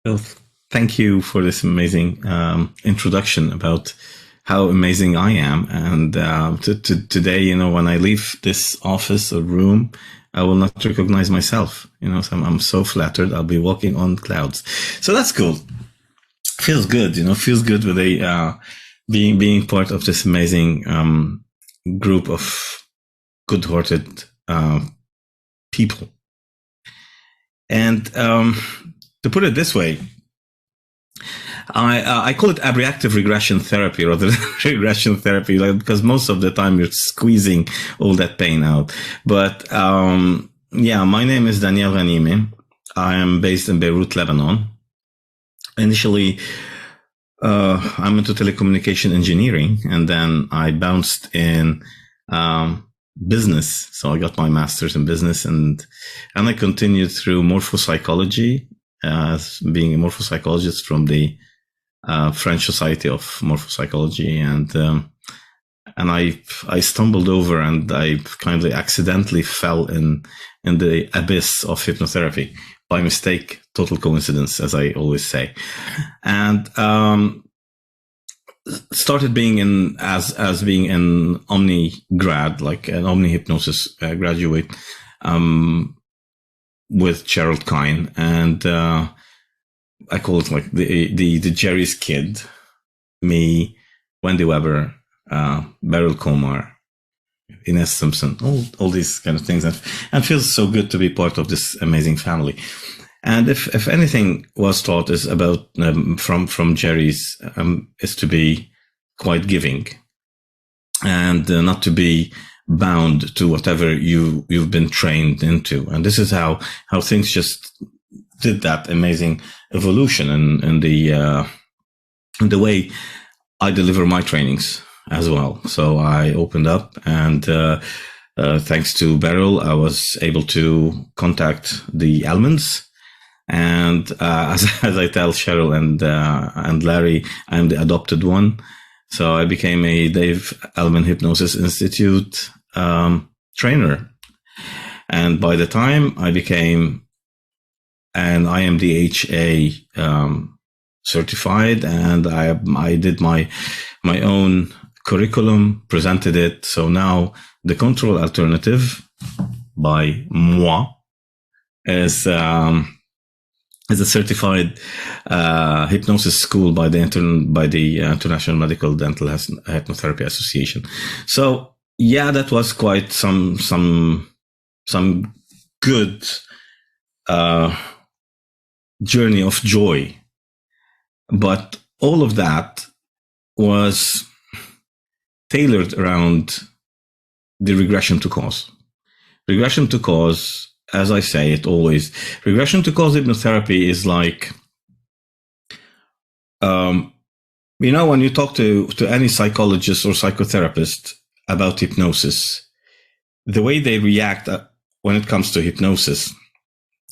Well, thank you for this amazing introduction about how amazing I am. And today, when I leave this office or room, I will not recognize myself. So I'm so flattered. I'll be walking on clouds. So that's cool. Feels good. Feels good with a being part of this amazing group of good-hearted people. And to put it this way, I call it abreactive regression therapy rather than regression therapy, because most of the time you're squeezing all that pain out. But my name is Daniel Ghanimé. I am based in Beirut, Lebanon. Initially, I'm into telecommunication engineering, and then I bounced in business. So I got my master's in business, and I continued through morphopsychology, being a morphopsychologist from the French Society of Morphopsychology, and I stumbled over, and I kind of accidentally fell in the abyss of hypnotherapy by mistake, total coincidence, as I always say, and started being as being an Omni grad, like an Omni hypnosis graduate, with Gerald Kine, and I call it like the Jerry's kid, me, Wendy Weber, Beryl Komar, Ines Simpson, all these kind of things, and feels so good to be part of this amazing family. And if anything was taught is about from Jerry's is to be quite giving, and not to be bound to whatever you've been trained into. And this is how things just did that amazing evolution in the way I deliver my trainings as well. So I opened up, and thanks to Beryl, I was able to contact the Almonds. And as I tell Cheryl and Larry, I'm the adopted one. So I became a Dave Elman Hypnosis Institute trainer. And by the time I became an IMDHA certified, and I did my own curriculum, presented it. So now the Control Alternative by moi is a certified hypnosis school by the International Medical Dental Hypnotherapy Association. So yeah, that was quite some good journey of joy, but all of that was tailored around the regression to cause. Regression to cause, as I say it always, regression to cause hypnotherapy is like, when you talk to any psychologist or psychotherapist about hypnosis, the way they react when it comes to hypnosis,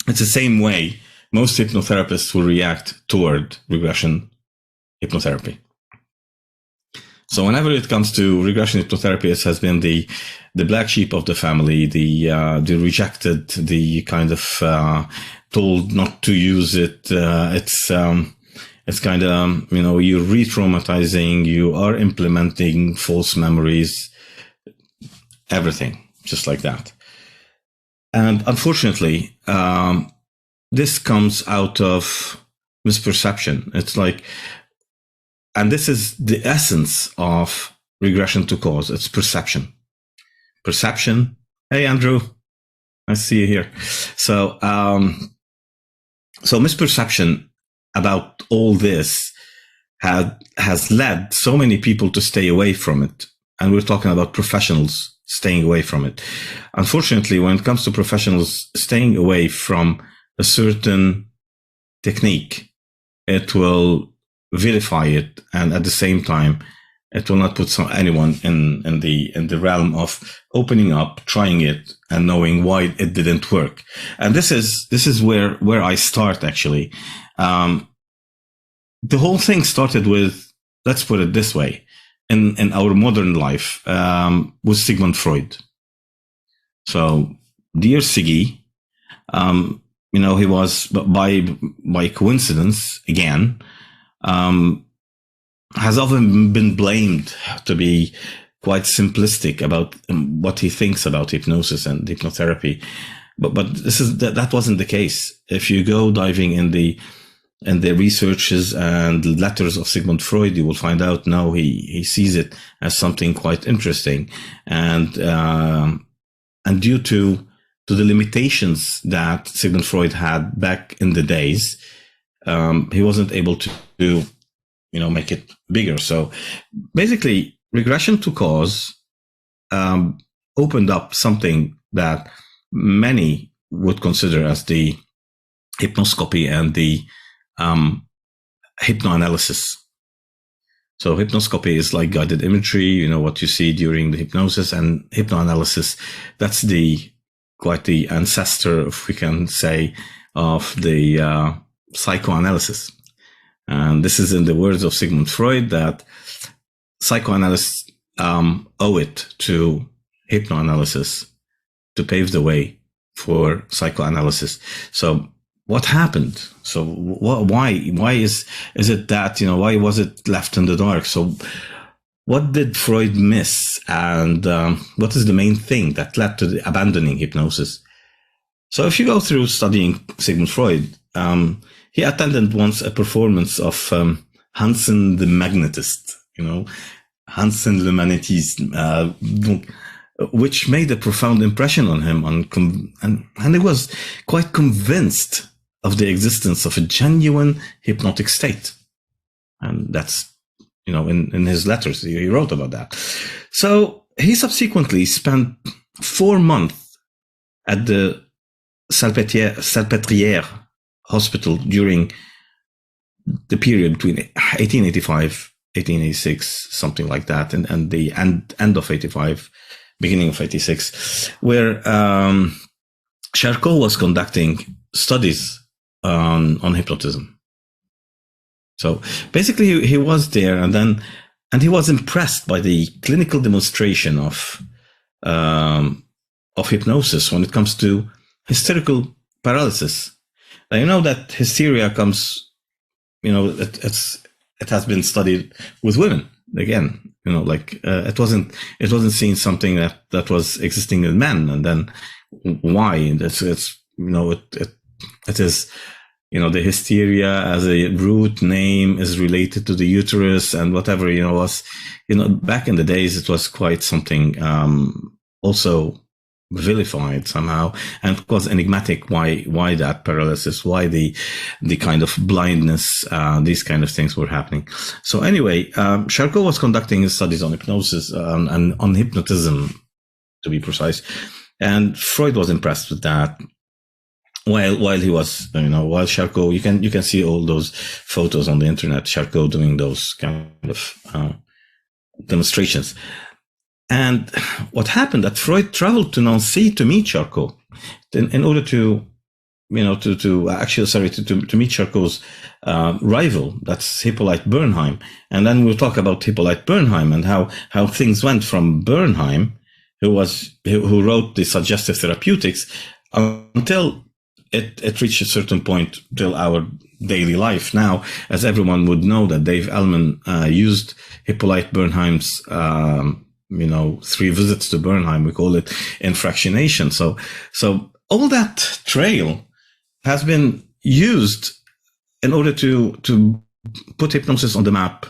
it's the same way most hypnotherapists will react toward regression hypnotherapy. So whenever it comes to regression hypnotherapy, it has been the black sheep of the family, the rejected, the kind of told not to use it. It's kind of, you're re-traumatizing, you are implementing false memories, everything, just like that. And unfortunately, this comes out of misperception. It's like, and this is the essence of regression to cause. It's perception. Perception. Hey, Andrew. I see you here. So, so misperception about all this has led so many people to stay away from it. And we're talking about professionals staying away from it. Unfortunately, when it comes to professionals staying away from a certain technique, it will vilify it, and at the same time, it will not put anyone in the realm of opening up, trying it, and knowing why it didn't work. And this is where I start actually. The whole thing started with, let's put it this way, in our modern life, with Sigmund Freud. So, dear Siggy, he was, by coincidence again, has often been blamed to be quite simplistic about what he thinks about hypnosis and hypnotherapy. But that wasn't the case. If you go diving in the researches and letters of Sigmund Freud, you will find out now he sees it as something quite interesting, and due to the limitations that Sigmund Freud had back in the days, he wasn't able to make it bigger. So basically, regression to cause opened up something that many would consider as the hypnoscopy and the hypnoanalysis. So hypnoscopy is like guided imagery, what you see during the hypnosis, and hypnoanalysis, that's quite the ancestor, if we can say, of the psychoanalysis. And this is in the words of Sigmund Freud, that psychoanalysts owe it to hypnoanalysis to pave the way for psychoanalysis. So what happened? So why is it that, why was it left in the dark? So what did Freud miss? And what is the main thing that led to the abandoning hypnosis? So if you go through studying Sigmund Freud, he attended once a performance of Hansen the Magnetist, Hansen le Magnétisme, which made a profound impression on him, and he was quite convinced of the existence of a genuine hypnotic state. And that's, in his letters, he wrote about that. So he subsequently spent 4 months at the Salpêtrière hospital during the period between 1885, 1886, something like that, and the end of 85, beginning of 86, where Charcot was conducting studies on hypnotism. So basically, he was there, and he was impressed by the clinical demonstration of hypnosis when it comes to hysterical paralysis. Now, you know that hysteria comes, it has been studied with women again. It wasn't seen something that was existing in men, and then why? It is, the hysteria as a root name is related to the uterus and whatever, was, back in the days, it was quite something also vilified somehow, and it was enigmatic why that paralysis, why the kind of blindness, these kind of things were happening. So anyway, Charcot was conducting his studies on hypnosis and on hypnotism, to be precise, and Freud was impressed with that. While he was, while Charcot, you can see all those photos on the internet, Charcot doing those kind of demonstrations. And what happened, that Freud traveled to Nancy to meet Charcot in order to meet Charcot's rival, that's Hippolyte Bernheim. And then we'll talk about Hippolyte Bernheim and how things went from Bernheim, who wrote the Suggestive Therapeutics, until it reached a certain point till our daily life now, as everyone would know that Dave Ellman used Hippolyte Bernheim's 3 visits to Bernheim, we call it infractionation. So all that trail has been used in order to put hypnosis on the map,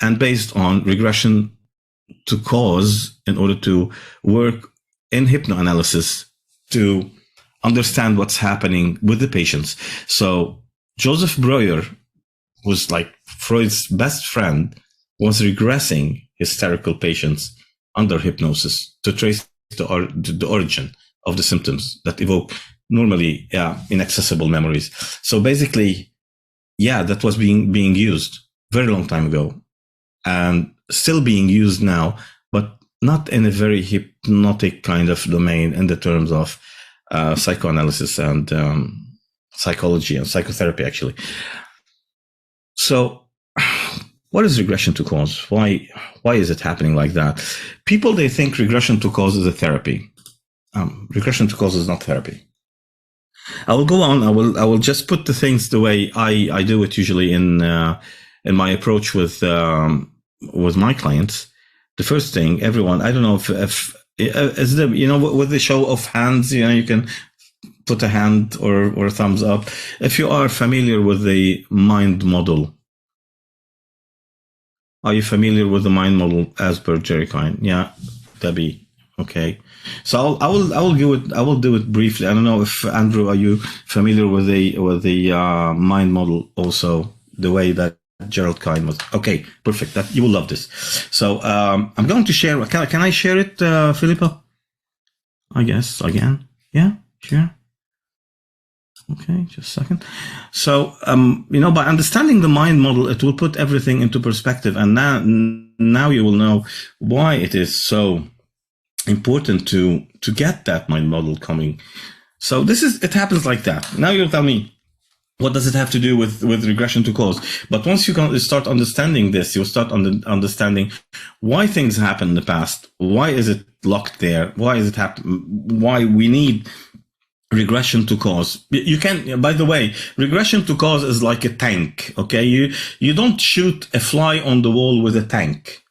and based on regression to cause, in order to work in hypnoanalysis to understand what's happening with the patients. So Joseph Breuer, who's like Freud's best friend, was regressing hysterical patients under hypnosis to trace the origin of the symptoms that evoke normally inaccessible memories. So basically, that was being used very long time ago, and still being used now, but not in a very hypnotic kind of domain in the terms of psychoanalysis and psychology and psychotherapy, actually. So what is regression to cause? Why is it happening like that? People, they think regression to cause is a therapy. Regression to cause is not therapy. I will go on. I will just put the things the way I do it usually in my approach with my clients. The first thing, everyone, I don't know if is the, with the show of hands, you can put a hand or a thumbs up if you are familiar with the mind model. Are you familiar with the mind model as per Jacquelyn? Yeah, Debbie. Okay. So I will do it briefly. I don't know if Andrew, are you familiar with the mind model also, the way that Gerald Kine was? Okay, perfect. That you will love this. So I'm going to share. Can I share it, Philippa? I guess again. Yeah, sure. Okay, just a second. So by understanding the mind model, it will put everything into perspective, and now you will know why it is so important to get that mind model coming. So it happens like that. Now you'll tell me, what does it have to do with regression to cause? But once you start understanding this, you'll start understanding why things happen in the past. Why is it locked there? Why is it happen? Why we need regression to cause. You can, by the way, regression to cause is like a tank. Okay, you don't shoot a fly on the wall with a tank.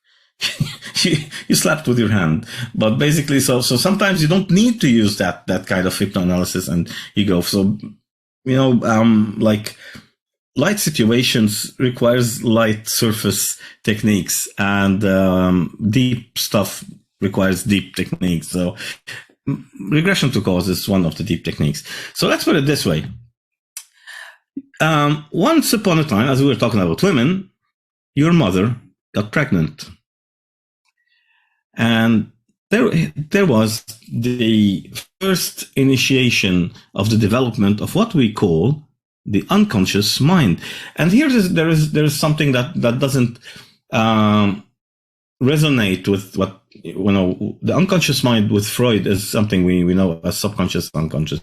you slapped with your hand, but basically, so sometimes you don't need to use that kind of hypnoanalysis, and you go. So like light situations requires light surface techniques, and deep stuff requires deep techniques. So regression to cause is one of the deep techniques. So let's put it this way. Once upon a time, as we were talking about women, your mother got pregnant. And there was the first initiation of the development of what we call the unconscious mind. And here there is something that doesn't resonate with what the unconscious mind with Freud is something we know as subconscious, unconscious.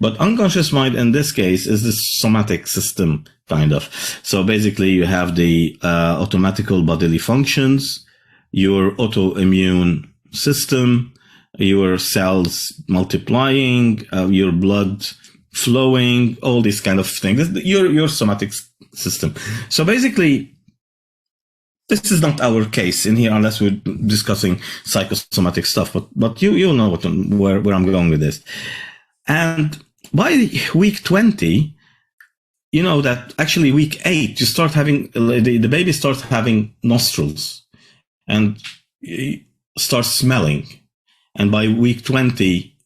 But unconscious mind in this case is the somatic system, kind of. So basically you have the automatical bodily functions, your autoimmune system, your cells multiplying, your blood flowing, all these kind of things. Your somatic system. So basically, this is not our case in here unless we're discussing psychosomatic stuff, but you'll know where I'm going with this. And by week 20, you know that actually week 8, you start having, the baby starts having nostrils and starts smelling. And by week 20,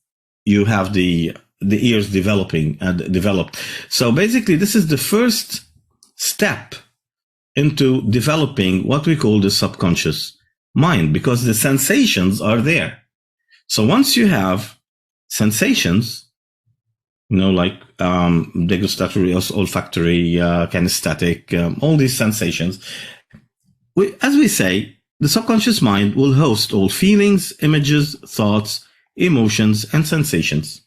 you have the ears developed. So basically, this is the first step into developing what we call the subconscious mind, because the sensations are there. So once you have sensations, like degustatory, olfactory, kinesthetic, all these sensations, as we say, the subconscious mind will host all feelings, images, thoughts, emotions, and sensations.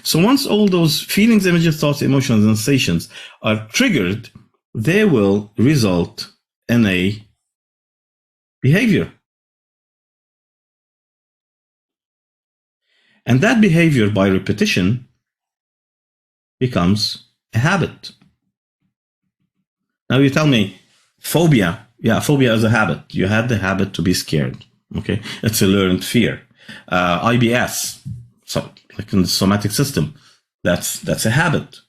So once all those feelings, images, thoughts, emotions, and sensations are triggered, they will result in a behavior. And that behavior, by repetition, becomes a habit. Now you tell me, phobia. Yeah, phobia is a habit. You had the habit to be scared. Okay, it's a learned fear. IBS, so like in the somatic system, that's a habit.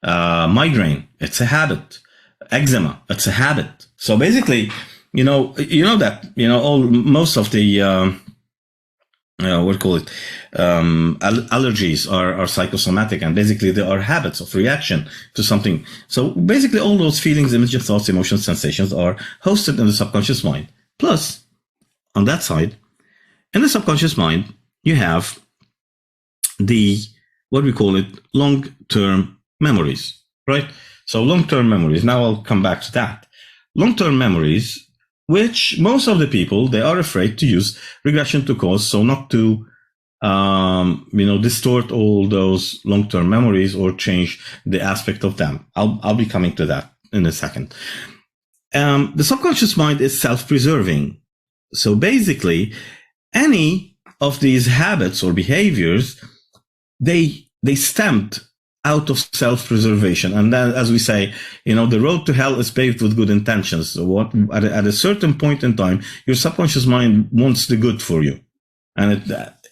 Migraine, it's a habit. Eczema, it's a habit. So basically, most of the allergies are psychosomatic, and basically they are habits of reaction to something. So basically all those feelings, images, thoughts, emotions, sensations are hosted in the subconscious mind. Plus, on that side, in the subconscious mind, you have what we call it, long-term memories, right? So long-term memories, now I'll come back to that. Long-term memories, which most of the people, they are afraid to use regression to cause, so not to, distort all those long-term memories or change the aspect of them. I'll be coming to that in a second. The subconscious mind is self-preserving. So basically, any of these habits or behaviors, they stemmed out of self-preservation. And then, as we say, the road to hell is paved with good intentions. So at a certain point in time, your subconscious mind wants the good for you. And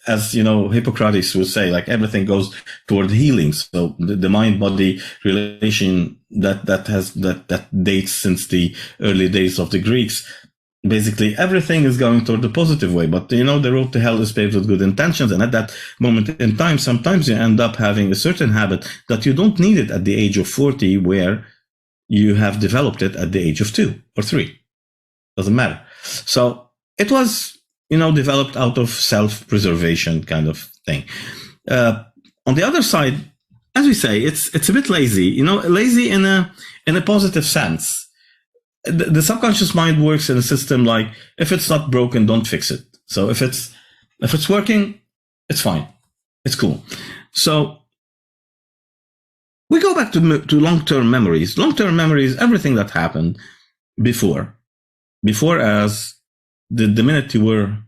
as Hippocrates would say, like, everything goes toward healing. So the mind-body relation that dates since the early days of the Greeks, basically everything is going toward the positive way. But the road to hell is paved with good intentions. And at that moment in time, sometimes you end up having a certain habit that you don't need it at the age of 40, where you have developed it at the age of 2 or 3. Doesn't matter. So it was developed out of self-preservation kind of thing. On the other side, as we say, it's a bit lazy, lazy in a positive sense. The subconscious mind works in a system like, if it's not broken, don't fix it. So if it's working, it's fine. It's cool. So we go back to long-term memories. Long-term memories, everything that happened before as the minute you were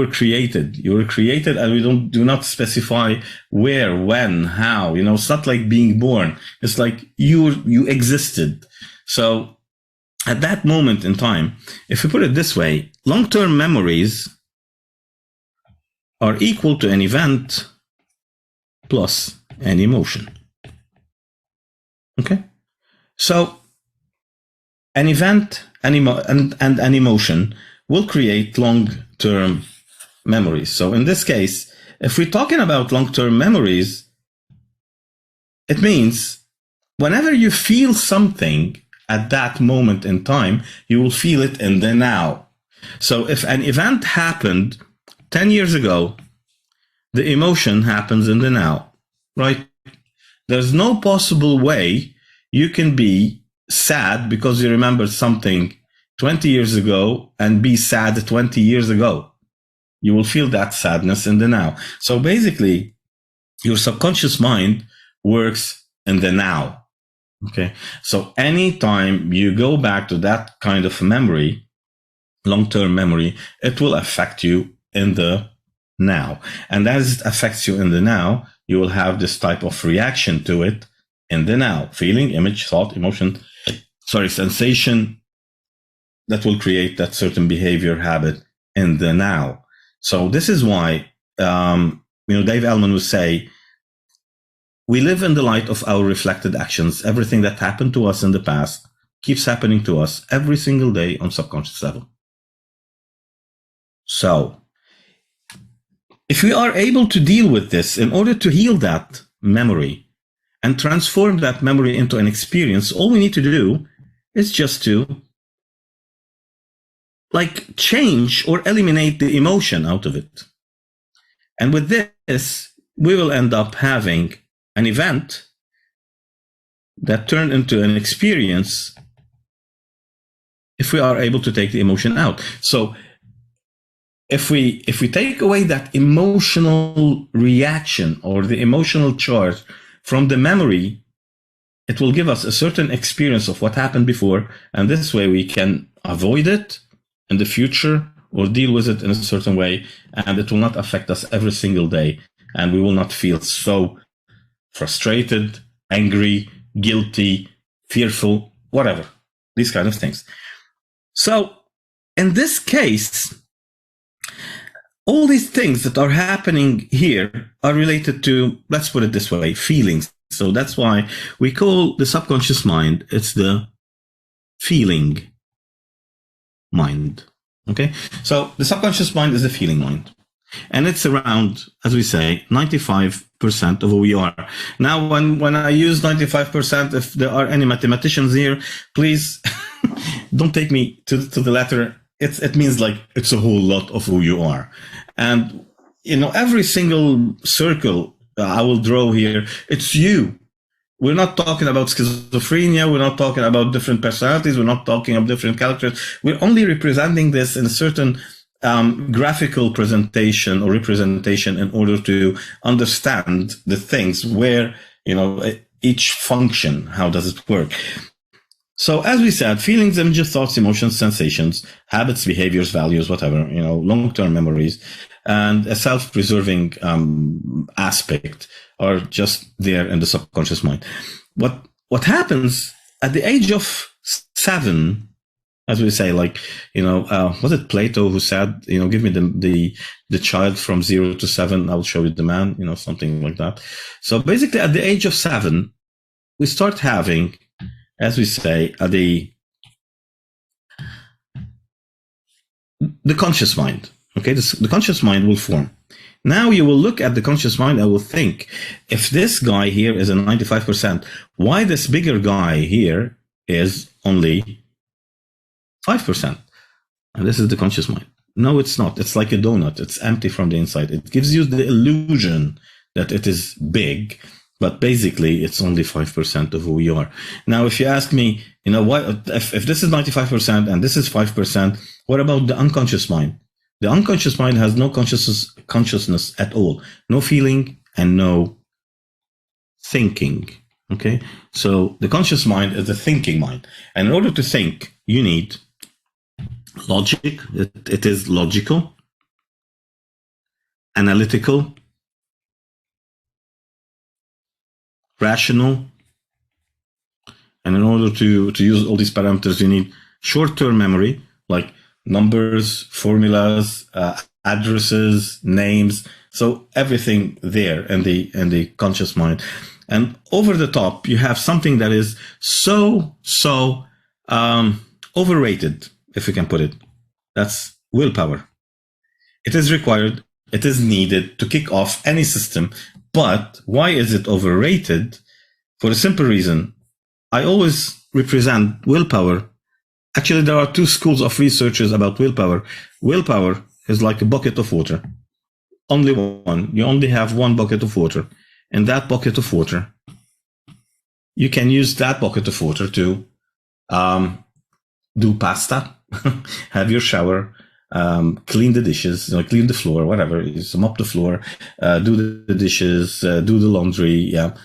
created. You were created, and we do not specify where, when, how. It's not like being born. It's like you existed. So at that moment in time, if we put it this way, long-term memories are equal to an event plus an emotion. Okay? So an event and an emotion will create long-term memories. So in this case, if we're talking about long-term memories, it means whenever you feel something at that moment in time, you will feel it in the now. So if an event happened 10 years ago, the emotion happens in the now, right? There's no possible way you can be sad because you remembered something 20 years ago and be sad 20 years ago. You will feel that sadness in the now. So basically, your subconscious mind works in the now. Okay. So anytime you go back to that kind of memory, long-term memory, it will affect you in the now. And as it affects you in the now, you will have this type of reaction to it in the now. Feeling, image, thought, emotion, sensation that will create that certain behavior, habit in the now. So this is why, Dave Ellman would say, we live in the light of our reflected actions. Everything that happened to us in the past keeps happening to us every single day on subconscious level. So if we are able to deal with this in order to heal that memory and transform that memory into an experience, all we need to do is just to change or eliminate the emotion out of it. And with this, we will end up having an event that turned into an experience if we are able to take the emotion out. So if we take away that emotional reaction or the emotional charge from the memory, it will give us a certain experience of what happened before, and this way we can avoid it in the future or deal with it in a certain way, and it will not affect us every single day, and we will not feel so frustrated, angry, guilty, fearful, whatever, these kind of things. So in this case, all these things that are happening here are related to, let's put it this way, feelings. So that's why we call the subconscious mind, it's the feeling mind. Okay, so the subconscious mind is the feeling mind. And it's around, as we say, 95% of who we are. Now, when I use 95%, if there are any mathematicians here, please don't take me to the letter. It means like it's a whole lot of who you are. And, every single circle I will draw here, it's you. We're not talking about schizophrenia. We're not talking about different personalities. We're not talking about different characters. We're only representing this in a certain graphical presentation or representation in order to understand the things where, each function, how does it work? So as we said, feelings, images, thoughts, emotions, sensations, habits, behaviors, values, whatever, long-term memories, and a self-preserving aspect are just there in the subconscious mind. What happens at the age of 7, as we say, like, was it Plato who said, give me the child from 0 to 7, I'll show you the man, something like that. So basically at the age of 7, we start having, as we say, the conscious mind. Okay, the conscious mind will form. Now you will look at the conscious mind and will think, if this guy here is a 95%, why this bigger guy here is only 5%? And this is the conscious mind. No, it's not. It's like a donut. It's empty from the inside. It gives you the illusion that it is big, but basically it's only 5% of who you are. Now, if you ask me, why, if this is 95% and this is 5%, what about the unconscious mind? The unconscious mind has no consciousness at all, no feeling and no thinking. Okay, so the conscious mind is the thinking mind, and in order to think, you need logic. It is logical, analytical, rational, and in order to use all these parameters, you need short-term memory, like numbers, formulas, addresses, names. So everything there in the conscious mind. And over the top, you have something that is so overrated, if we can put it. That's willpower. It is required. It is needed to kick off any system. But why is it overrated? For a simple reason. I always represent willpower. Actually, there are two schools of researchers about willpower. Willpower is like a bucket of water. Only one. You only have one bucket of water. And that bucket of water, you can use that bucket of water to do pasta, have your shower, clean the dishes, clean the floor, whatever. You mop the floor, do the dishes, do the laundry. Yeah,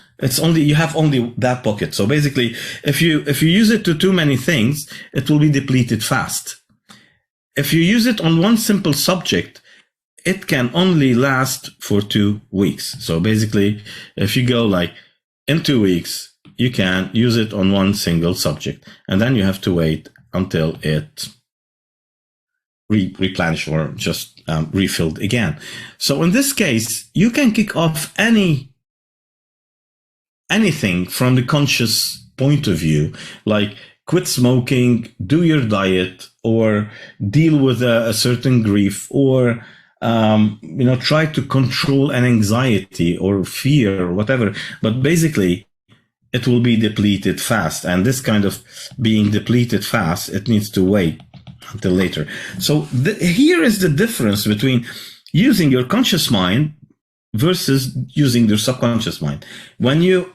you have only that bucket. So basically, if you use it to too many things, it will be depleted fast. If you use it on one simple subject, it can only last for 2 weeks. So basically, if you go like in 2 weeks, you can use it on one single subject, and then you have to wait until it replenish or just refilled again. So in this case, you can kick off anything from the conscious point of view, like quit smoking, do your diet, or deal with a certain grief, or try to control an anxiety or fear or whatever. But basically, it will be depleted fast. And this kind of being depleted fast, it needs to wait until later. So here is the difference between using your conscious mind versus using your subconscious mind. When you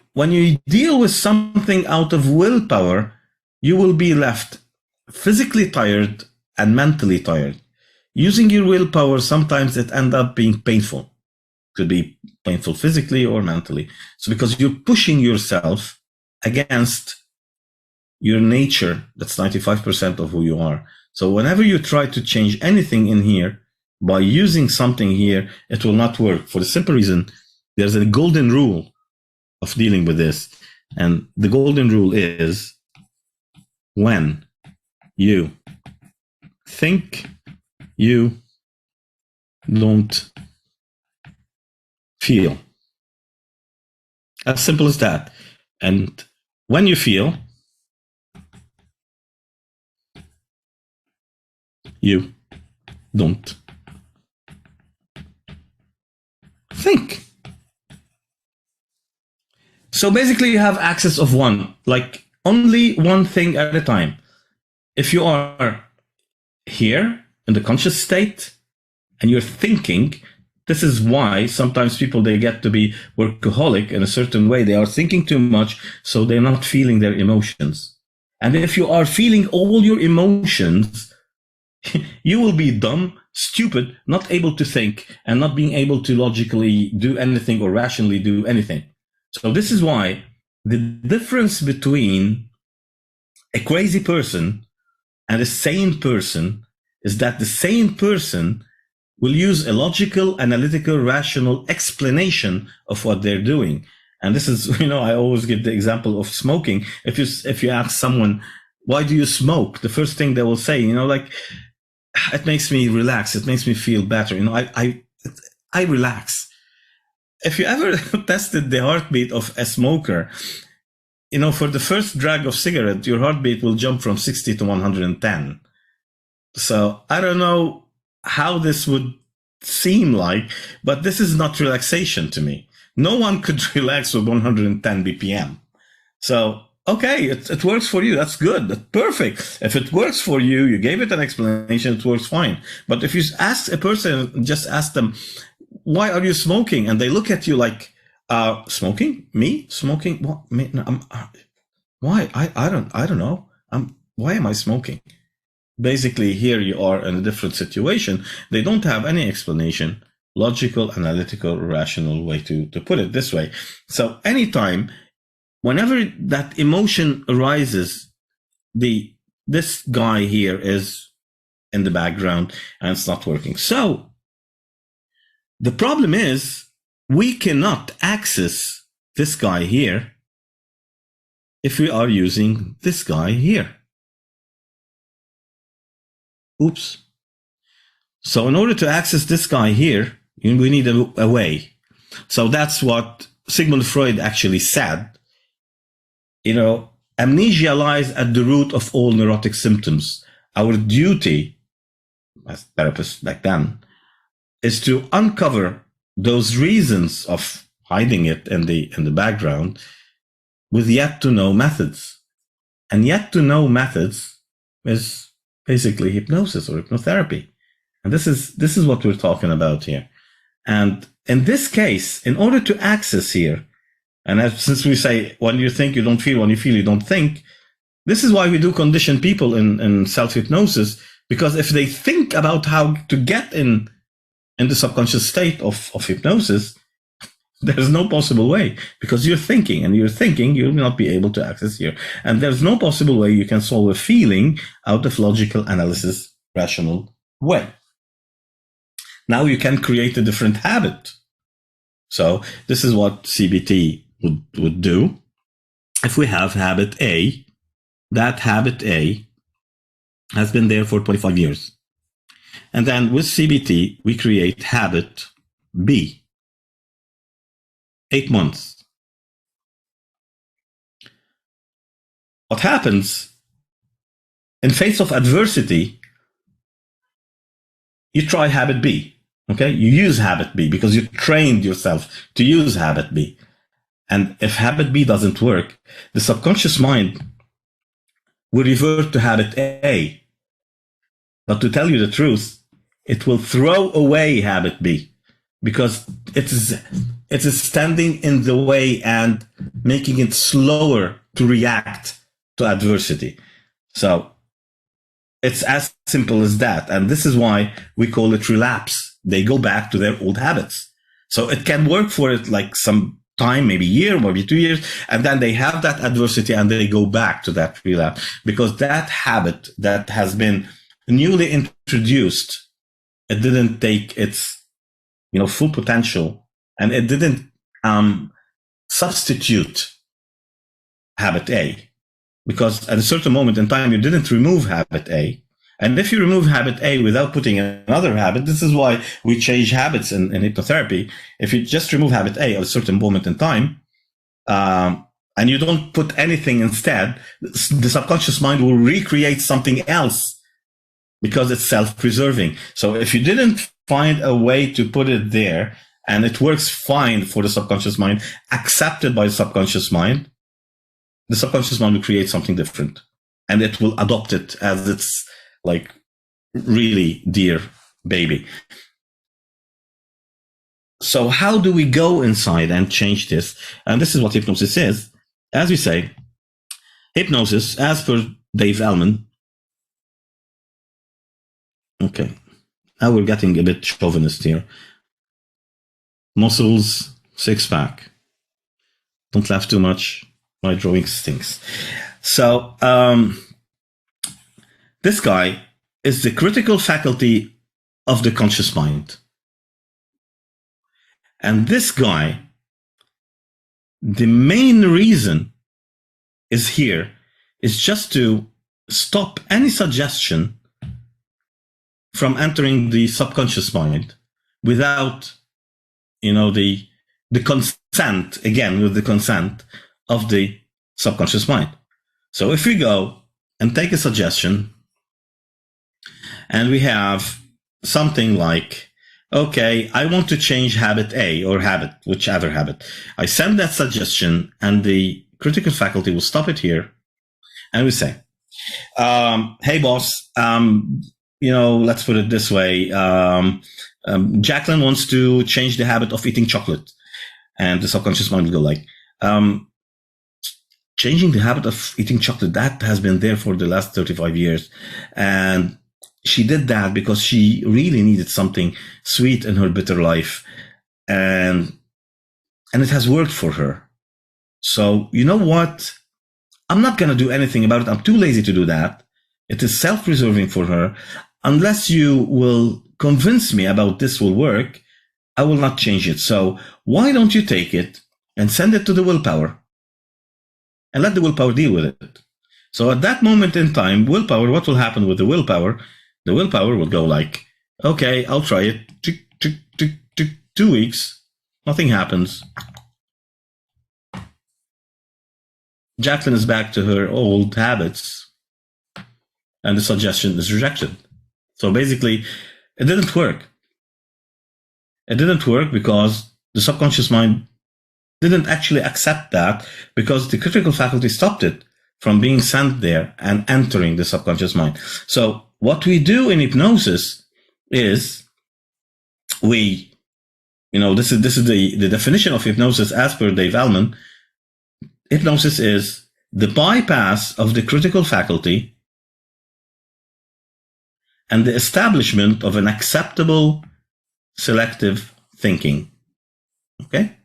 deal with something out of willpower, you will be left physically tired and mentally tired. Using your willpower, sometimes it ends up being painful. Could be painful physically or mentally. So because you're pushing yourself against your nature, that's 95% of who you are. So whenever you try to change anything in here by using something here, it will not work. For the simple reason, there's a golden rule of dealing with this. And the golden rule is, when you think, you don't feel. As simple as that. And when you feel, you don't think. So basically you have access of one, like only one thing at a time. If you are here in the conscious state and you're thinking, this is why sometimes people, they get to be workaholic in a certain way. They are thinking too much, so they're not feeling their emotions. And if you are feeling all your emotions, you will be dumb, stupid, not able to think, and not being able to logically do anything or rationally do anything. So this is why the difference between a crazy person and a sane person is that the sane person will use a logical, analytical, rational explanation of what they're doing. And this is, I always give the example of smoking. If you ask someone, why do you smoke? The first thing they will say, it makes me relax. It makes me feel better. I relax. If you ever tested the heartbeat of a smoker, for the first drag of cigarette, your heartbeat will jump from 60 to 110. So I don't know how this would seem like, but this is not relaxation to me. No one could relax with 110 BPM. So, okay, it works for you. That's good. That's perfect. If it works for you, you gave it an explanation, it works fine. But if you ask a person, just ask them, why are you smoking? And they look at you like, smoking? Me? Smoking? What? Me? No, why? I don't know. Why am I smoking? Basically, here you are in a different situation. They don't have any explanation, logical, analytical, rational way to put it this way. So anytime, whenever that emotion arises, this guy here is in the background and it's not working. So the problem is we cannot access this guy here if we are using this guy here. Oops. So in order to access this guy here, we need a way. So that's what Sigmund Freud actually said. Amnesia lies at the root of all neurotic symptoms. Our duty, as therapists back then, is to uncover those reasons of hiding it in the background with yet to know methods. And yet to know methods is basically hypnosis or hypnotherapy. And this is what we're talking about here. And in this case, in order to access here, and since we say, when you think, you don't feel, when you feel, you don't think, this is why we do condition people in self-hypnosis, because if they think about how to get in the subconscious state of hypnosis, there's no possible way, because you're thinking, you will not be able to access here. And there's no possible way you can solve a feeling out of logical analysis, rational way. Now you can create a different habit. So this is what CBT would do. If we have habit A, that habit A has been there for 25 years. And then with CBT, we create habit B. 8 months. What happens in face of adversity, you try habit B. Okay, you use habit B because you trained yourself to use habit B. And if habit B doesn't work, the subconscious mind will revert to habit A. But to tell you the truth, it will throw away habit B because it is standing in the way and making it slower to react to adversity. So it's as simple as that. And this is why we call it relapse. They go back to their old habits. So it can work for it like some time, maybe a year, maybe 2 years, and then they have that adversity and they go back to that relapse because that habit that has been newly introduced, it didn't take its full potential, and it didn't substitute habit A, because at a certain moment in time you didn't remove habit A. And if you remove habit A without putting another habit, this is why we change habits in hypnotherapy. If you just remove habit A at a certain moment in time, and you don't put anything instead, the subconscious mind will recreate something else because it's self-preserving. So if you didn't find a way to put it there, and it works fine for the subconscious mind, accepted by the subconscious mind will create something different. And it will adopt it as its like really dear baby. So how do we go inside and change this? And this is what hypnosis is. As we say, hypnosis, as per Dave Elman. Okay, now we're getting a bit chauvinist here. Muscles, six-pack. Don't laugh too much. My drawing stinks. So this guy is the critical faculty of the conscious mind. And this guy, the main reason is here is just to stop any suggestion from entering the subconscious mind without, the consent, again, with the consent of the subconscious mind. So if we go and take a suggestion and we have something like, okay, I want to change habit A or whichever habit. I send that suggestion and the critical faculty will stop it here and we say, hey boss, let's put it this way. Jacquelyn wants to change the habit of eating chocolate. And the subconscious mind will go like, changing the habit of eating chocolate, that has been there for the last 35 years. And she did that because she really needed something sweet in her bitter life. And it has worked for her. So you know what? I'm not going to do anything about it. I'm too lazy to do that. It is self-preserving for her. Unless you will convince me about this will work, I will not change it. So why don't you take it and send it to the willpower and let the willpower deal with it? So at that moment in time, willpower, what will happen with the willpower? The willpower will go like, okay, I'll try it. 2 weeks. Nothing happens. Jacquelyn is back to her old habits and the suggestion is rejected. So basically, it didn't work. It didn't work because the subconscious mind didn't actually accept that because the critical faculty stopped it from being sent there and entering the subconscious mind. So what we do in hypnosis is this is the definition of hypnosis as per Dave Allman. Hypnosis is the bypass of the critical faculty and the establishment of an acceptable selective thinking. Okay?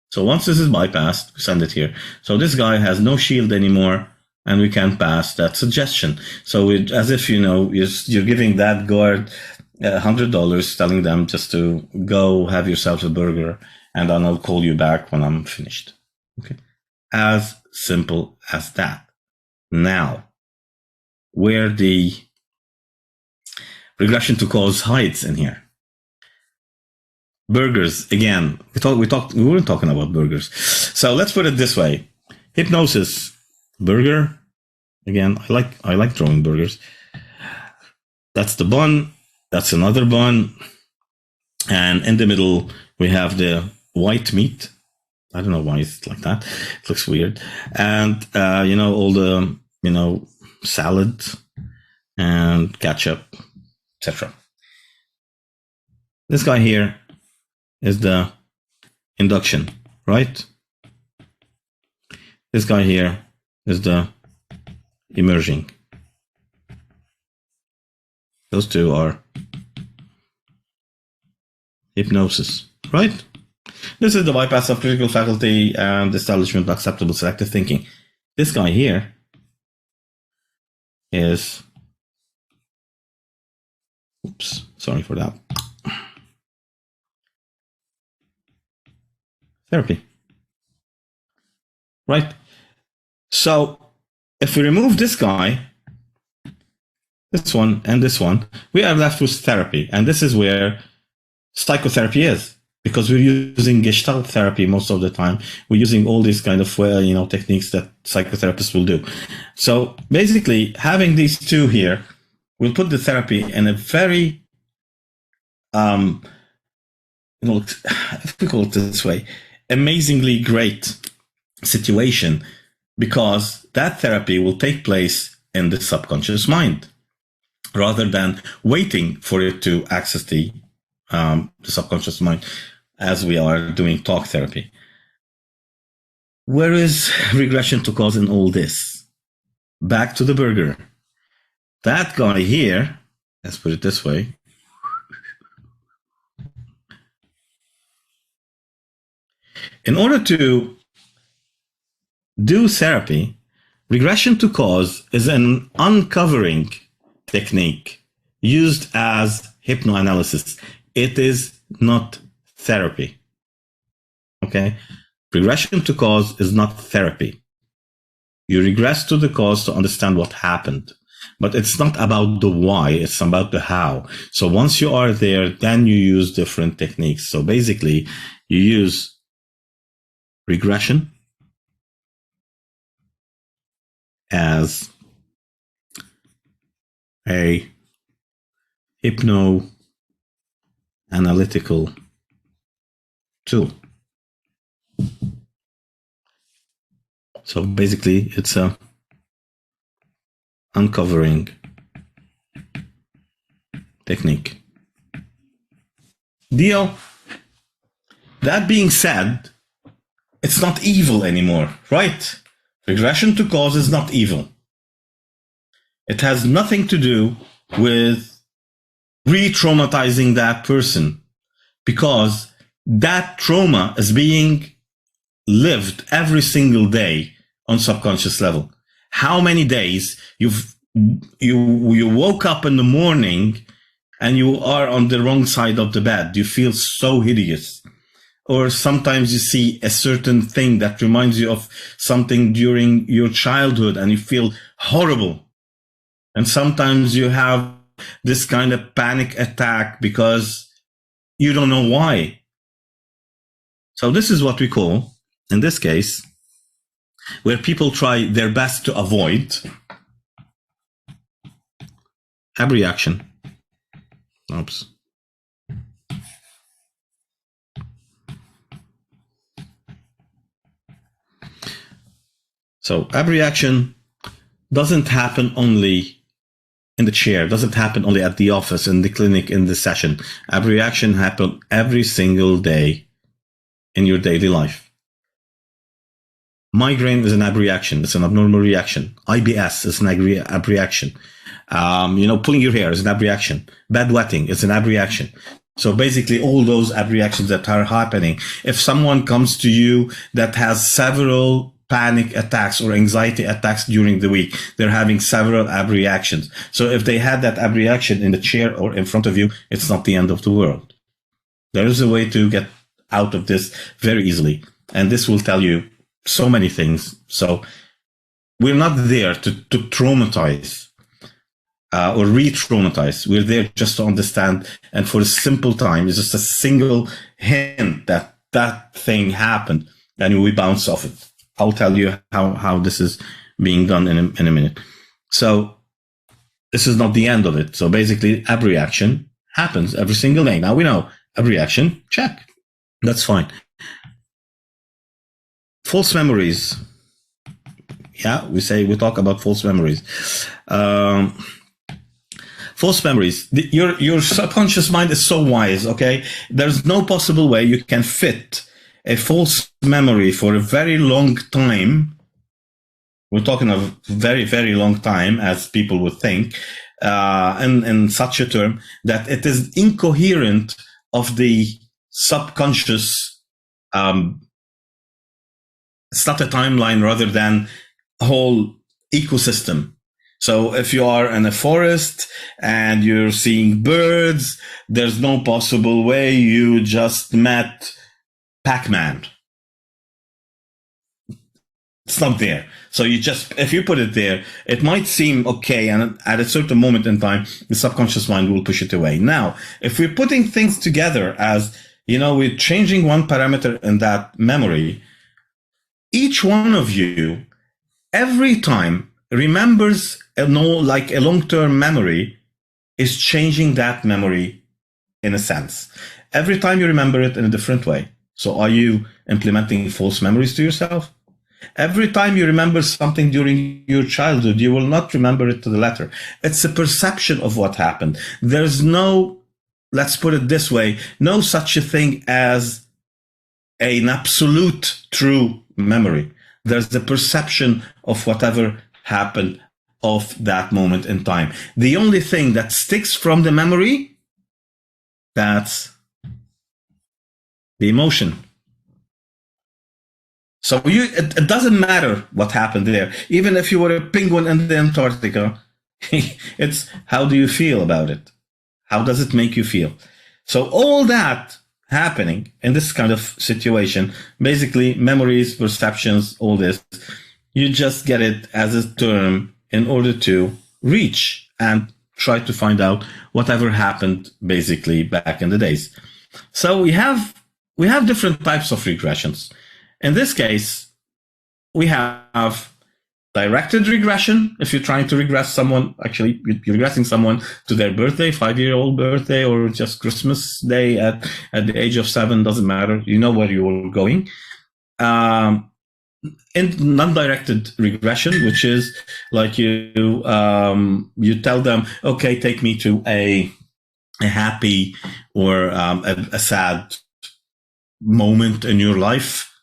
So once this is bypassed, we send it here. So this guy has no shield anymore, and we can pass that suggestion. So as if, you're giving that guard $100, telling them just to go have yourself a burger, and then I'll call you back when I'm finished. Okay? As simple as that. Now, where the regression to cause hides in here. Burgers, again, we weren't talking about burgers. So let's put it this way. Hypnosis, burger. Again, I like drawing burgers. That's the bun. That's another bun. And in the middle, we have the white meat. I don't know why it's like that. It looks weird. And, all the, salad and ketchup, etc. This guy here is the induction, right? This guy here is the emerging. Those two are hypnosis, right? This is the bypass of critical faculty and establishment of acceptable selective thinking. This guy here is, oops, sorry for that. Therapy. Right? So if we remove this guy, this one, and this one, we are left with therapy. And this is where psychotherapy is, because we're using Gestalt therapy most of the time. We're using all these kind of techniques that psychotherapists will do. So basically, having these two here will put the therapy in a very, if we call it this way, amazingly great situation, because that therapy will take place in the subconscious mind rather than waiting for it to access the subconscious mind as we are doing talk therapy. Where is regression to cause in all this? Back to the burger. That guy here, let's put it this way. In order to do therapy, regression to cause is an uncovering technique used as hypnoanalysis. It is not therapy. Okay? Regression to cause is not therapy. You regress to the cause to understand what happened. But it's not about the why, it's about the how. So once you are there, then you use different techniques. So basically, you use regression as a hypnoanalytical tool. So basically, it's a uncovering technique. Deal. That being said, it's not evil anymore, right? Regression to cause is not evil. It has nothing to do with re-traumatizing that person, because that trauma is being lived every single day on subconscious level. How many days you woke up in the morning and you are on the wrong side of the bed? You feel so hideous. Or sometimes you see a certain thing that reminds you of something during your childhood and you feel horrible. And sometimes you have this kind of panic attack because you don't know why. So this is what we call, in this case, where people try their best to avoid abreaction. Oops. So abreaction doesn't happen only in the chair, doesn't happen only at the office, in the clinic, in the session. Abreaction happens every single day in your daily life. Migraine is an abreaction. It's an abnormal reaction. IBS is an abreaction. Pulling your hair is an abreaction. Bedwetting is an abreaction. So basically all those abreactions that are happening, if someone comes to you that has several panic attacks or anxiety attacks during the week, they're having several abreactions. So if they had that abreaction in the chair or in front of you, it's not the end of the world. There is a way to get out of this very easily. And this will tell you so many things. So we're not there to traumatize or re-traumatize. We're there just to understand. And for a simple time, it's just a single hint that that thing happened, and we bounce off it. I'll tell you how this is being done in a minute. So this is not the end of it. So basically, abreaction happens every single day. Now we know abreaction, check. That's fine. False memories. Yeah, we talk about false memories. False memories. Your subconscious mind is so wise, okay? There's no possible way you can fit a false memory for a very long time. We're talking of very, very long time, as people would think, in such a term that it is incoherent of the subconscious. It's not a timeline rather than a whole ecosystem. So if you are in a forest and you're seeing birds, there's no possible way you just met Pac-Man. It's not there. So if you put it there, it might seem okay, and at a certain moment in time, the subconscious mind will push it away. Now, if we're putting things together as, we're changing one parameter in that memory, each one of you, every time, remembers like a long-term memory is changing that memory in a sense. Every time you remember it in a different way. So are you implementing false memories to yourself? Every time you remember something during your childhood, you will not remember it to the letter. It's a perception of what happened. There's no, let's put it this way, no such a thing as an absolute true memory. There's the perception of whatever happened of that moment in time. The only thing that sticks from the memory, that's the emotion. So it doesn't matter what happened there. Even if you were a penguin in the Antarctica, it's how do you feel about it? How does it make you feel? So all that happening in this kind of situation, basically memories, perceptions, all this, you just get it as a term in order to reach and try to find out whatever happened basically back in the days. So we have different types of regressions. In this case, we have directed regression. If you're trying to regress someone, actually you're regressing someone to their birthday, 5-year-old birthday, or just Christmas Day at the age of 7, doesn't matter. You know where you're going. In non-directed regression, which is like you tell them, okay, take me to a happy or a sad moment in your life.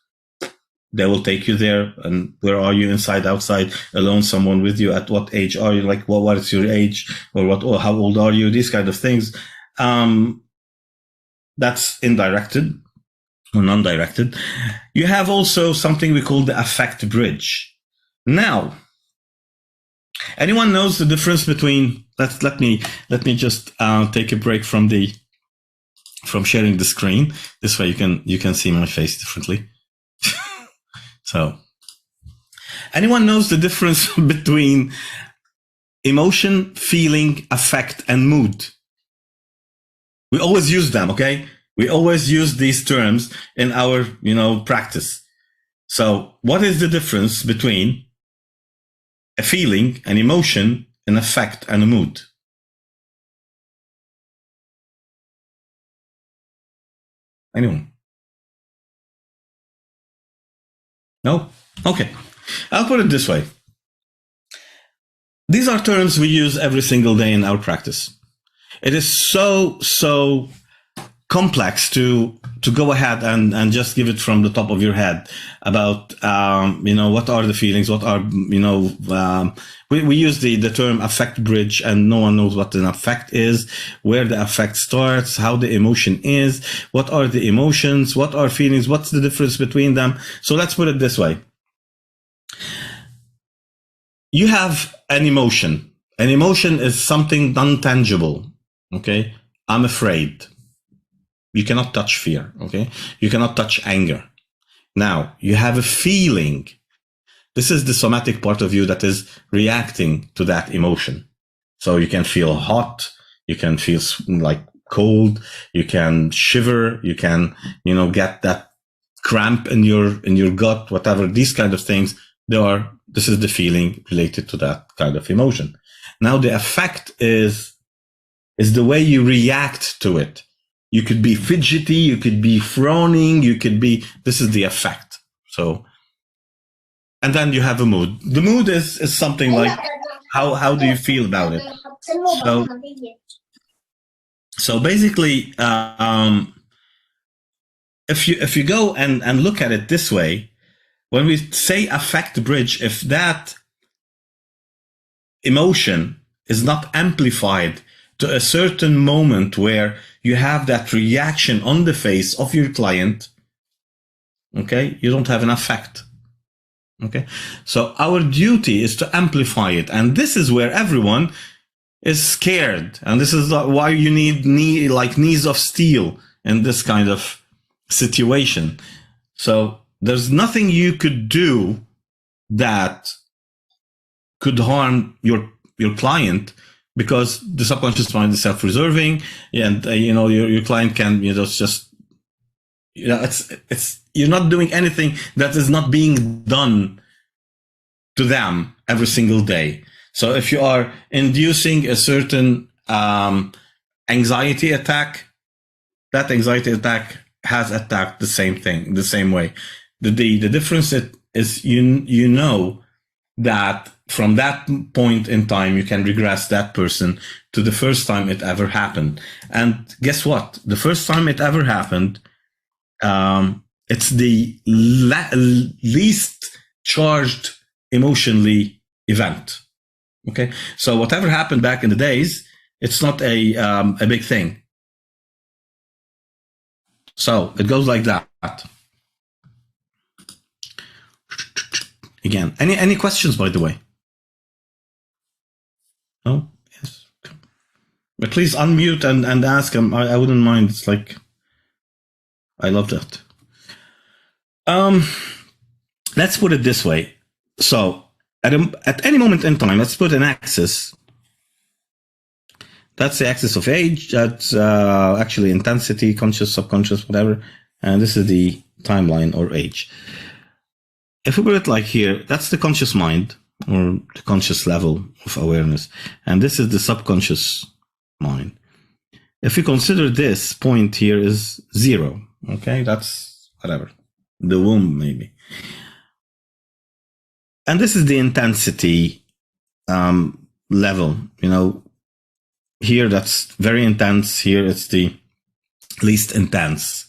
They will take you there. And where are you? Inside, outside, alone, someone with you? At what age are you? Like, what is your age? Or how old are you? These kind of things. That's indirected or non-directed. You have also something we call the affect bridge. Now, anyone knows the difference between, let me just take a break from sharing the screen. This way you can see my face differently. So, anyone knows the difference between emotion, feeling, affect, and mood? We always use them, okay? We always use these terms in our, practice. So, what is the difference between a feeling, an emotion, an affect, and a mood? Anyone? No? Okay. I'll put it this way. These are terms we use every single day in our practice. It is so complex to go ahead and just give it from the top of your head about, what are the feelings, what are, we use the term affect bridge, and no one knows what an affect is, where the affect starts, how the emotion is, what are the emotions, what are feelings, what's the difference between them. So let's put it this way. You have an emotion. An emotion is something non-tangible. Okay. I'm afraid. You cannot touch fear. Okay. You cannot touch anger. Now you have a feeling. This is the somatic part of you that is reacting to that emotion. So you can feel hot. You can feel like cold. You can shiver. You can, get that cramp in your gut, whatever, these kind of things. This is the feeling related to that kind of emotion. Now the affect is the way you react to it. You could be fidgety, you could be frowning, this is the affect. So, and then you have a mood. The mood is something like, how do you feel about it? So basically, if you go and look at it this way, when we say affect bridge, if that emotion is not amplified to a certain moment where you have that reaction on the face of your client, okay, you don't have an affect. Okay, so our duty is to amplify it, and this is where everyone is scared, and this is why you need knees of steel in this kind of situation. So there's nothing you could do that could harm your client, because the subconscious mind is self-preserving, and your client can it's you're not doing anything that is not being done to them every single day. So if you are inducing a certain anxiety attack, that anxiety attack has attacked the same thing, the same way. The difference is that from that point in time, you can regress that person to the first time it ever happened. And guess what? The first time it ever happened, it's the least charged emotionally event. Okay, so whatever happened back in the days, it's not a big thing. So it goes like that. Again, any questions, by the way? No? Yes. But please unmute and ask him. I wouldn't mind. It's like, I love that. Let's put it this way. So at any moment in time, let's put an axis. That's the axis of age. That's actually intensity, conscious, subconscious, whatever. And this is the timeline or age. If we put it like here, that's the conscious mind or the conscious level of awareness. And this is the subconscious mind. If we consider this point here is 0, okay, that's whatever, the womb maybe. And this is the intensity level, you know, here that's very intense, here it's the least intense.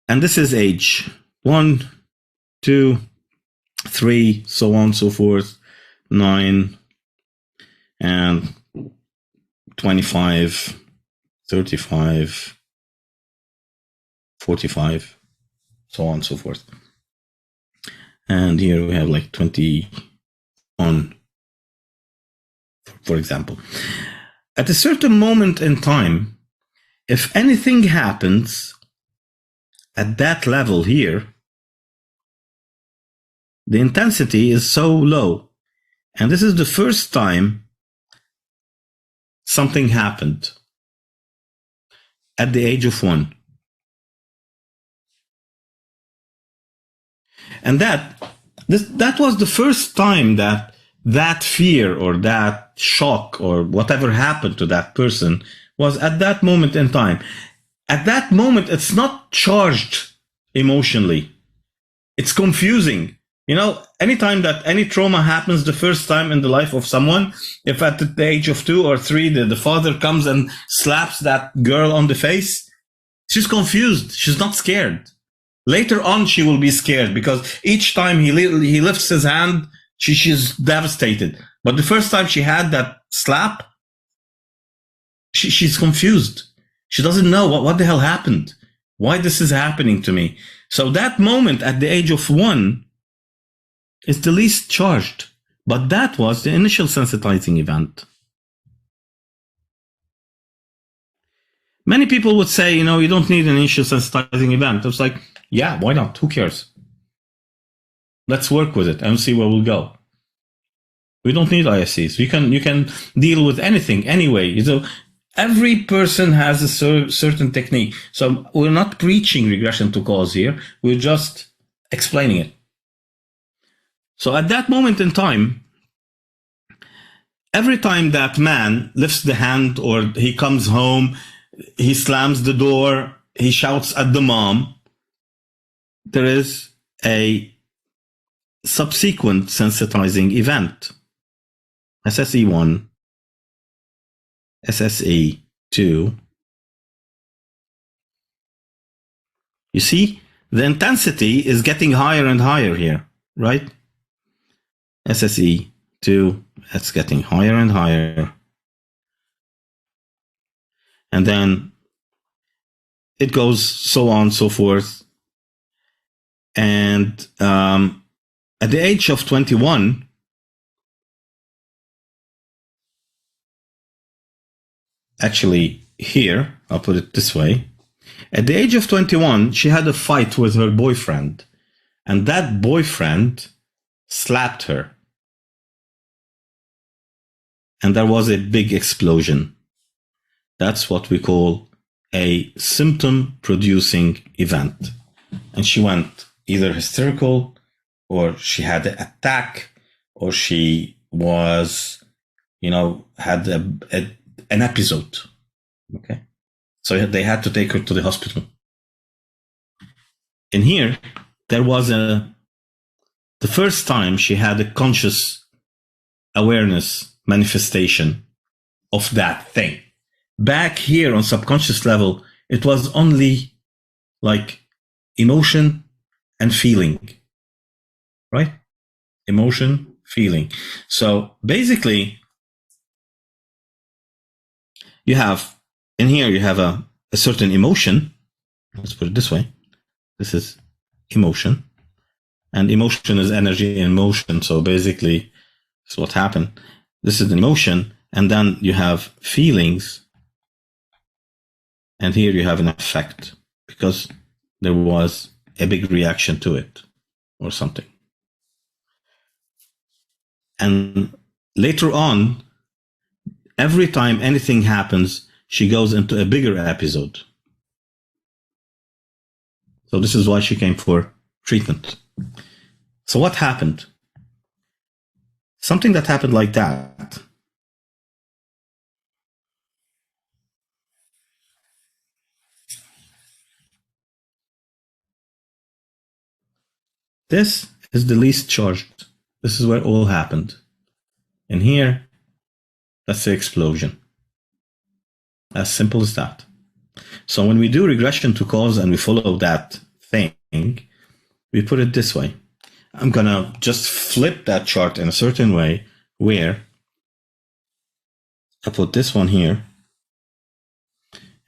And this is age 1, 2, 3, so on and so forth, 9, and 25, 35, 45, so on and so forth. And here we have like 21, for example. At a certain moment in time, if anything happens at that level here, the intensity is so low. And this is the first time something happened at the age of 1. And that was the first time that fear or that shock or whatever happened to that person was at that moment in time. At that moment, it's not charged emotionally. It's confusing. You know, anytime that any trauma happens the first time in the life of someone, if at the age of 2 or 3, the father comes and slaps that girl on the face, she's confused. She's not scared. Later on, she will be scared because each time he lifts his hand, she's devastated. But the first time she had that slap, she's confused. She doesn't know what the hell happened. Why this is happening to me? So that moment at the age of 1 is the least charged. But that was the initial sensitizing event. Many people would say, you know, you don't need an initial sensitizing event. It's like, yeah, why not? Who cares? Let's work with it and see where we'll go. We don't need ISCs. You can deal with anything anyway. So every person has a certain technique. So we're not preaching regression to cause here. We're just explaining it. So at that moment in time, every time that man lifts the hand or he comes home, he slams the door, he shouts at the mom, there is a subsequent sensitizing event. SSE1, SSE2. You see, the intensity is getting higher and higher here, right? SSE2, it's getting higher and higher. And then it goes so on and so forth. And at the age of 21, actually here, I'll put it this way. At the age of 21, she had a fight with her boyfriend. And that boyfriend slapped her. And there was a big explosion. That's what we call a symptom-producing event. And she went either hysterical, or she had an attack, or she was, you know, had an episode. Okay. So they had to take her to the hospital. And here, there was the first time she had a conscious awareness manifestation of that thing. Back here on subconscious level, it was only like emotion and feeling, right? Emotion, feeling. So basically, you have, in here you have a certain emotion. Let's put it this way. This is emotion. And emotion is energy in motion. So basically, that's what happened. This is the emotion. and then you have feelings, and here you have an effect because there was a big reaction to it or something. And later on, every time anything happens, she goes into a bigger episode. So this is why she came for treatment. So what happened? Something that happened like that. This is the least charged. This is where all happened. And here, that's the explosion. As simple as that. So when we do regression to cause and we follow that thing, we put it this way. I'm going to just flip that chart in a certain way where I put this one here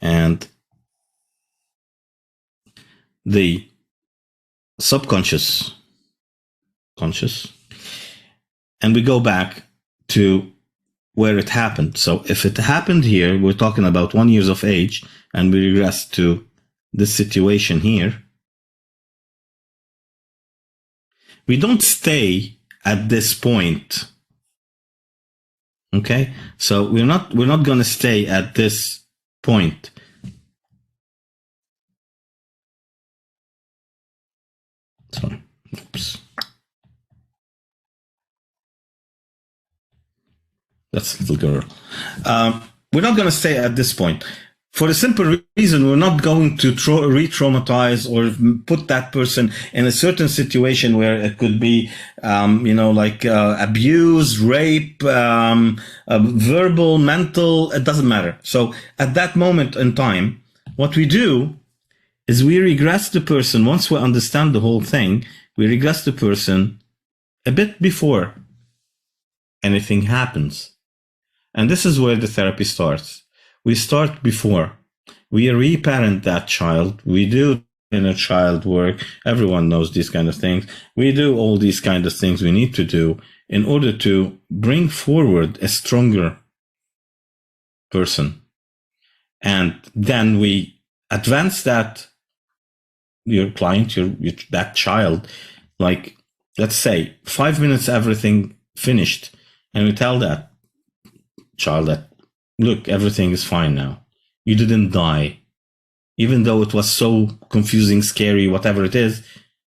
and the subconscious, conscious, and we go back to where it happened. So if it happened here, we're talking about 1 year of age, and we regress to this situation here. We don't stay at this point. Okay? So we're not going to stay at this point. Sorry. Oops. That's little girl. We're not going to stay at this point. For the simple reason, we're not going to re-traumatize or put that person in a certain situation where it could be, like abuse, rape, verbal, mental, it doesn't matter. So at that moment in time, what we do is we regress the person. Once we understand the whole thing, we regress the person a bit before anything happens. And this is where the therapy starts. We start before. We reparent that child. We do inner child work. Everyone knows these kind of things. We do all these kind of things we need to do in order to bring forward a stronger person. And then we advance that, your client, that child, like, let's say 5 minutes, everything finished. And we tell that child that, look, everything is fine now. You didn't die. Even though it was so confusing, scary, whatever it is,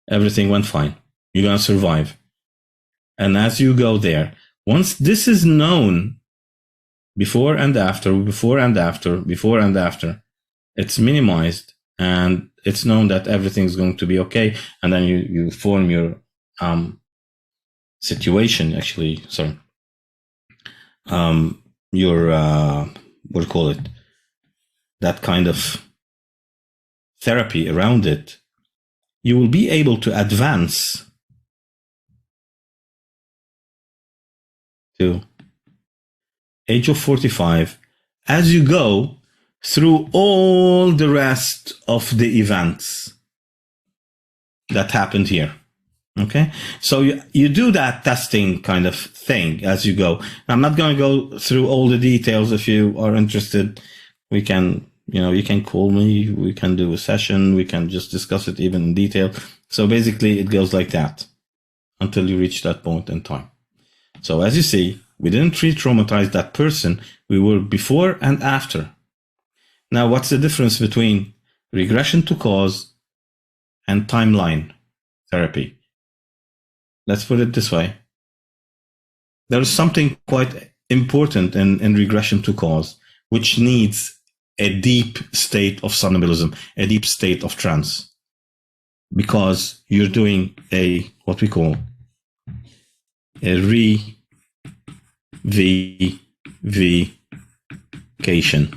everything went fine. You're going to survive. And as you go there, once this is known, before and after, it's minimized and it's known that everything's going to be okay. And then you form your situation, actually, sorry. Your what do you call it, that kind of therapy around it, you will be able to advance to age of 45 as you go through all the rest of the events that happened here. Okay, so you do that testing kind of thing as you go. I'm not going to go through all the details. If you are interested, we can, you can call me. We can do a session. We can just discuss it even in detail. So basically, it goes like that until you reach that point in time. So as you see, we didn't re-traumatize that person. We were before and after. Now, what's the difference between regression to cause and timeline therapy? Let's put it this way. There is something quite important in regression to cause, which needs a deep state of somnambulism, a deep state of trance, because you're doing what we call a revivification.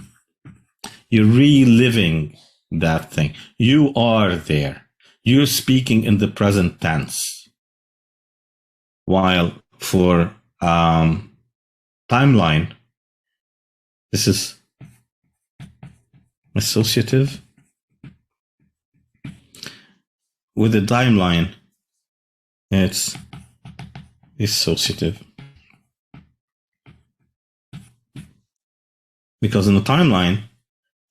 You're reliving that thing. You are there. You're speaking in the present tense. While for timeline, this is associative. With the timeline, it's dissociative. Because in the timeline,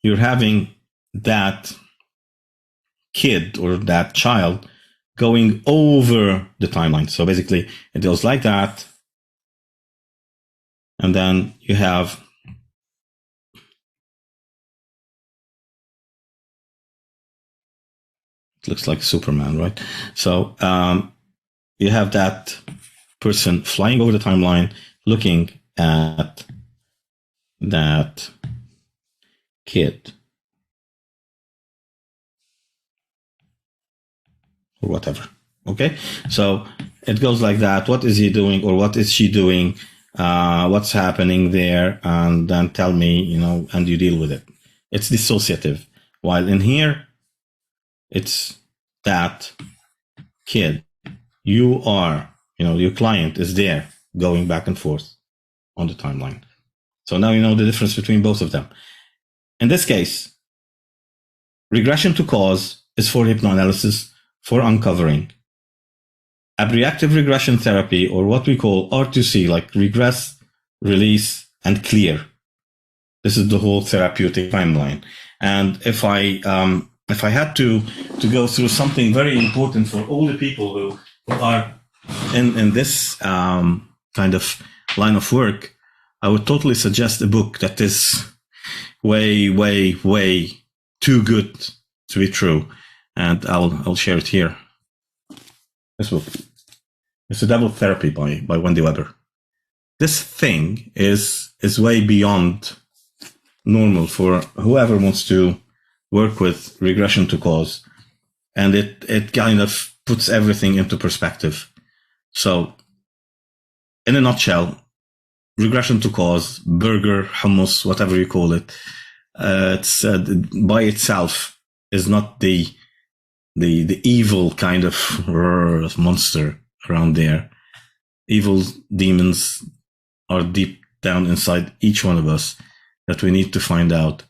you're having that kid or that child going over the timeline. So basically, it goes like that. And then you have it looks like Superman, right? So you have that person flying over the timeline, looking at that kid or whatever. Okay, so it goes like that. What is he doing, or what is she doing? What's happening there? And then tell me, and you deal with it. It's dissociative. While in here, it's that kid. You are, your client is there going back and forth on the timeline. So now you know the difference between both of them. In this case, regression to cause is for hypnoanalysis, for uncovering. Abreactive regression therapy, or what we call R2C, like regress, release, and clear. This is the whole therapeutic timeline. And if I had to go through something very important for all the people who are in this kind of line of work, I would totally suggest a book that is way, way, way too good to be true. And I'll share it here. This book. It's a Double Therapy by Wendy Weber. This thing is way beyond normal for whoever wants to work with regression to cause. And it kind of puts everything into perspective. So, in a nutshell, regression to cause, burger, hummus, whatever you call it, it's by itself is not the evil kind of monster around there. Evil demons are deep down inside each one of us that we need to find out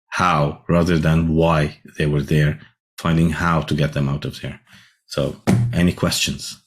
how rather than why they were there, finding how to get them out of there. So, any questions?